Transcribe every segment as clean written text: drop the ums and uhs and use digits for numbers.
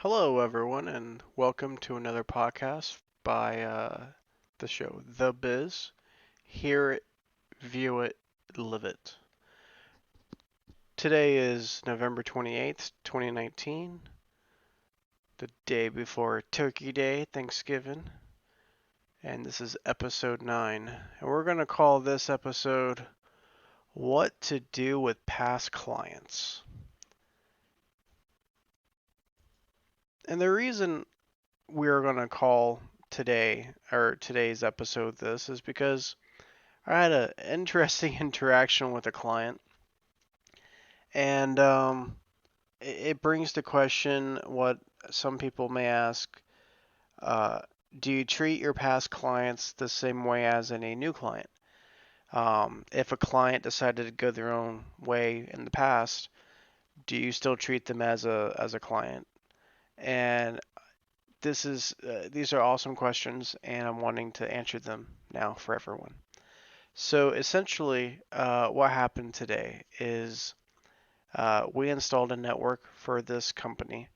Hello, everyone, and welcome to another podcast by the show The Biz. Hear it, view it, live it. Today is November 28th, 2019, the day before Turkey Day, Thanksgiving, and this is episode 9. And we're going to call this episode What to Do with Past Clients. And the reason we're going to call today's episode this is because I had an interesting interaction with a client, and it brings to question what some people may ask: uh, Do you treat your past clients the same way as any new client? If a client decided to go their own way in the past, do you still treat them as a client? And these are awesome questions, and I'm wanting to answer them now for everyone. So essentially, what happened today is we installed a network for this company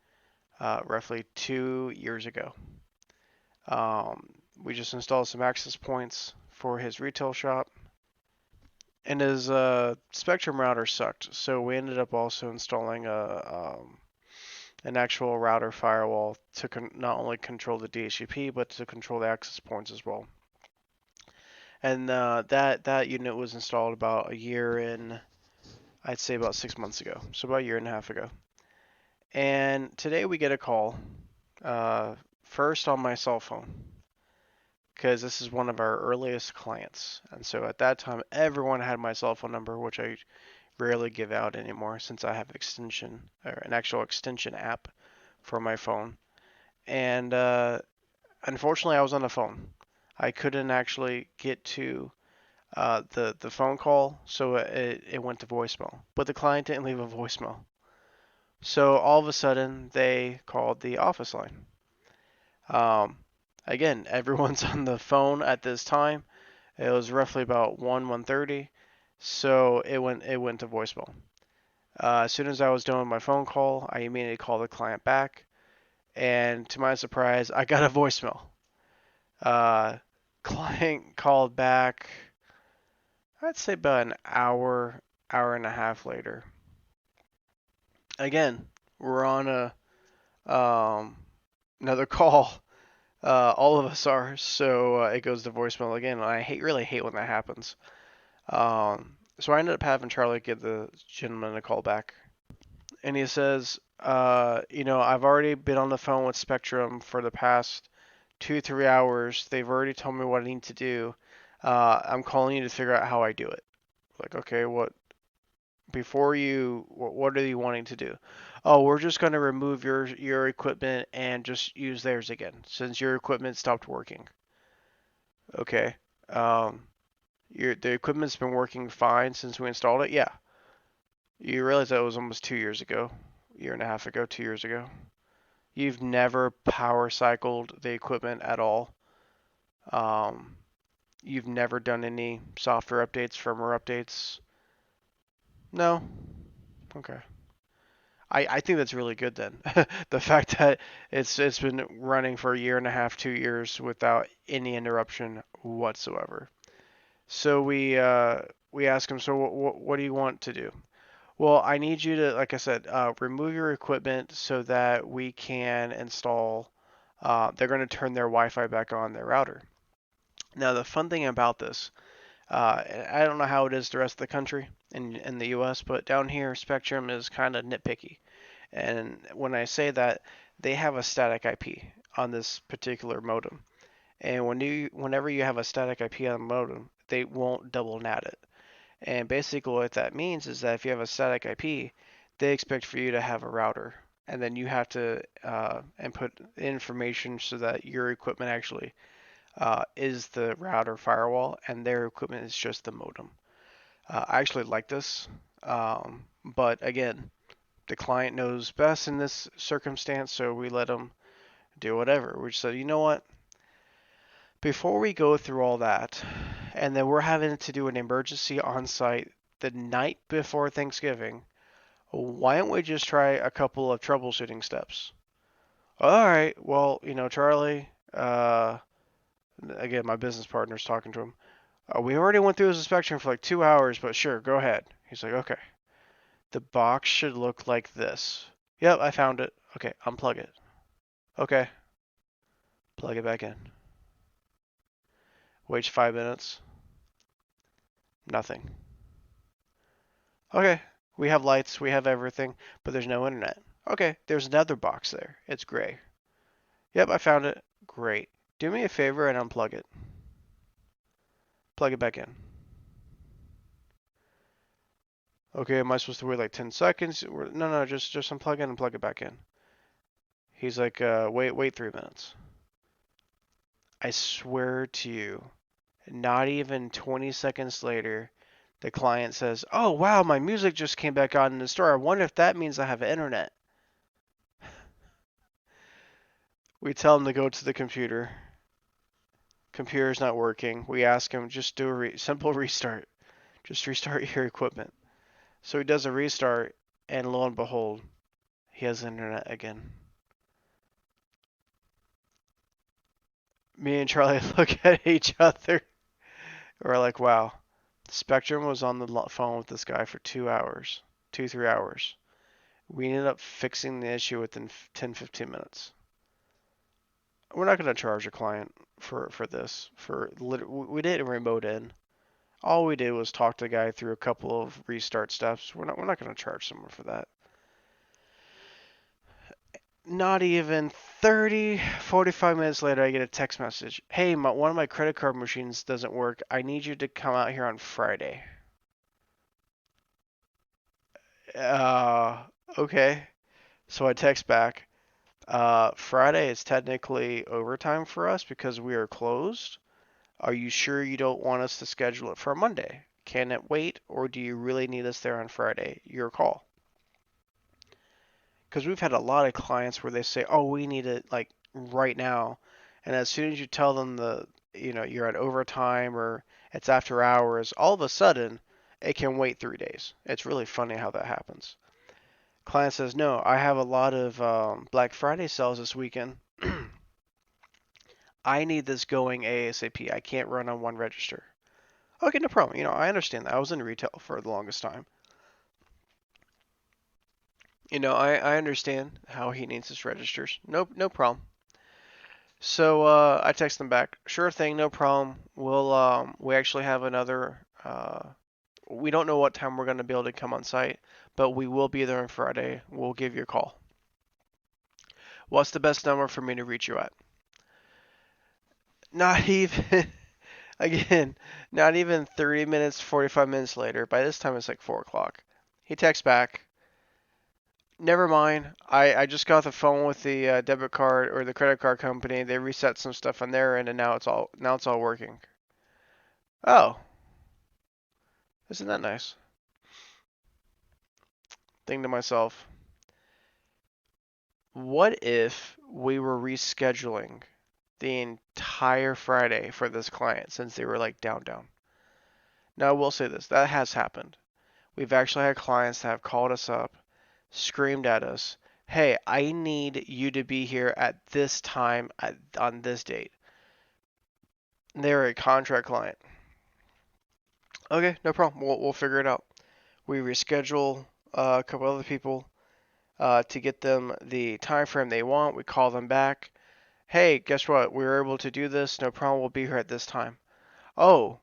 roughly 2 years ago. We just installed some access points for his retail shop, and his Spectrum router sucked. So we ended up also installing an actual router firewall to not only control the DHCP but to control the access points as well. And that unit was installed about a year and I'd say about 6 months ago, so about a year and a half ago. And today we get a call, uh, first on my cell phone, because this is one of our earliest clients. And so at that time, everyone had my cell phone number, which I rarely give out anymore since I have extension or an actual extension app for my phone. And unfortunately, I was on the phone. I couldn't actually get to the phone call, so it went to voicemail. But the client didn't leave a voicemail. So all of a sudden, they called the office line. Um, Again, everyone's on the phone at this time. It was roughly about 1:30, so it went to voicemail. As soon as I was done with my phone call, I immediately called the client back, and to my surprise, I got a voicemail. Uh, Client called back, I'd say about an hour and a half later. Again, we're on a another call. All of us are, so it goes to voicemail again. And I really hate when that happens. So I ended up having Charlie give the gentleman a call back, and he says, I've already been on the phone with Spectrum for the past 2, 3 hours. They've already told me what I need to do. I'm calling you to figure out how I do it. Like, okay, what are you wanting to do? Oh, we're just going to remove your equipment and just use theirs again since your equipment stopped working. Okay. Um, the equipment's been working fine since we installed it. Yeah. You realize that was almost 2 years ago, year and a half ago, 2 years ago. You've never power cycled the equipment at all. Um, you've never done any software updates, firmware updates. No. Okay. I think that's really good then. The fact that it's been running for a year and a half, 2 years without any interruption whatsoever. So we ask him, so what do you want to do? Well, I need you to, like I said, remove your equipment so that we can install. They're going to turn their Wi-Fi back on their router. Now, the fun thing about this, I don't know how it is the rest of the country in the U.S., but down here, Spectrum is kind of nitpicky. And when I say that, they have a static IP on this particular modem. And whenever you have a static IP on a modem, they won't double NAT it. And basically what that means is that if you have a static IP, they expect for you to have a router. And then you have to input information so that your equipment actually is the router firewall and their equipment is just the modem. I actually like this. But again, the client knows best in this circumstance, so we let them do whatever. We just said, you know what? Before we go through all that, and then we're having to do an emergency on site the night before Thanksgiving, why don't we just try a couple of troubleshooting steps? All right, well, Charlie, again, my business partner's talking to him. We already went through his inspection for like 2 hours, but sure, go ahead. He's like, okay. The box should look like this. Yep, I found it. Okay, unplug it. Okay, plug it back in. Waits 5 minutes. Nothing. Okay, we have lights, we have everything, but there's no internet. Okay, there's another box there. It's gray. Yep, I found it. Great. Do me a favor and unplug it. Plug it back in. Okay, am I supposed to wait like 10 seconds? No, no, just unplug it and plug it back in. He's like, wait 3 minutes. I swear to you, not even 20 seconds later, the client says, "Oh wow, my music just came back on in the store. I wonder if that means I have internet." We tell him to go to the computer. Computer's not working. We ask him, just do a simple restart. Just restart your equipment. So he does a restart, and lo and behold, he has internet again. Me and Charlie look at each other. We're like, wow. Spectrum was on the phone with this guy for 2 hours, 3 hours. We ended up fixing the issue within 10, 15 minutes. We're not going to charge a client for this. We didn't remote in. All we did was talk the guy through a couple of restart steps. We're not going to charge someone for that. Not even 30, 45 minutes later, I get a text message. Hey, one of my credit card machines doesn't work. I need you to come out here on Friday. Uh, okay. So I text back. Friday is technically overtime for us because we are closed. Are you sure you don't want us to schedule it for Monday? Can it wait, or do you really need us there on Friday? Your call. Because we've had a lot of clients where they say, "Oh, we need it like right now," and as soon as you tell them you're at overtime or it's after hours, all of a sudden it can wait 3 days. It's really funny how that happens. Client says, "No, I have a lot of Black Friday sales this weekend. I need this going ASAP. I can't run on one register." Okay, no problem. I understand that. I was in retail for the longest time. I understand how he needs his registers. No problem. So I text them back. Sure thing, no problem. We actually have another. We don't know what time we're going to be able to come on site, but we will be there on Friday. We'll give you a call. What's the best number for me to reach you at? Not even, again, not even 30 minutes, 45 minutes later. By this time, it's like 4 o'clock. He texts back. Never mind. I just got off the phone with the debit card or the credit card company. They reset some stuff on their end, and now it's all working. Oh, isn't that nice? Think to myself, what if we were rescheduling the entire Friday for this client since they were like down? Now I will say this, that has happened. We've actually had clients that have called us up, screamed at us, "Hey, I need you to be here at this time on this date." They're a contract client. Okay, no problem. We'll figure it out. We reschedule a couple other people to get them the time frame they want. We call them back. Hey, guess what? We were able to do this. No problem. We'll be here at this time. Oh,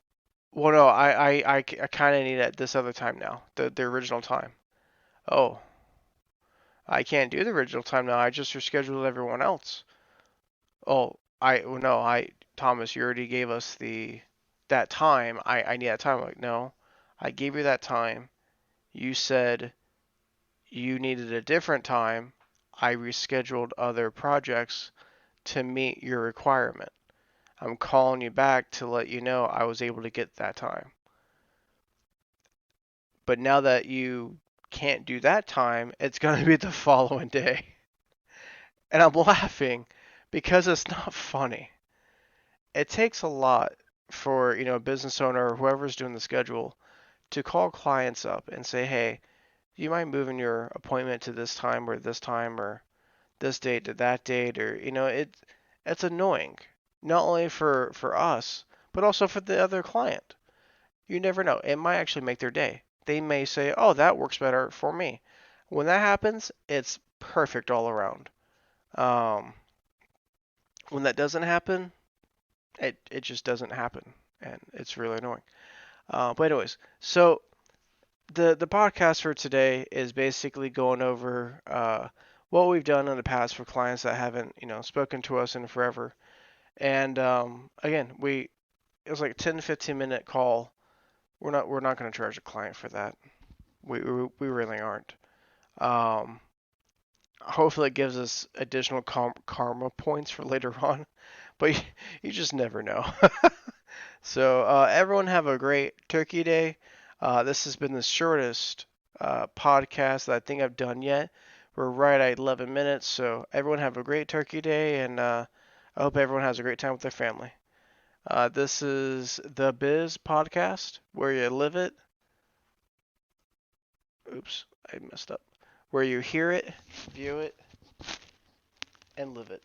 well, no, I kind of need it at this other time now. The original time. Oh, I can't do the original time now. I just rescheduled everyone else. Oh, well, no, Thomas, you already gave us that time. I need that time. I'm like, no, I gave you that time. You said you needed a different time. I rescheduled other projects to meet your requirement. I'm calling you back to let you know I was able to get that time. But now that you can't do that time, it's going to be the following day. And I'm laughing because it's not funny. It takes a lot for, a business owner or whoever's doing the schedule to call clients up and say, "Hey, do you mind moving your appointment to this time or this date to that date, or it's annoying, not only for us, but also for the other client. You never know. It might actually make their day. They may say, "Oh, that works better for me." When that happens, it's perfect all around. Um, when that doesn't happen, it just doesn't happen, and it's really annoying. But anyways, so the podcast for today is basically going over what we've done in the past for clients that haven't spoken to us in forever. And again, it was like a 10 to 15 minute call. We're not going to charge a client for that. We really aren't. Um, hopefully it gives us additional karma points for later on, but you just never know. So everyone have a great Turkey Day. This has been the shortest podcast that I think I've done yet. We're right at 11 minutes, so everyone have a great Turkey Day, and I hope everyone has a great time with their family. This is the Biz Podcast, where you live it. Oops, I messed up. Where you hear it, view it, and live it.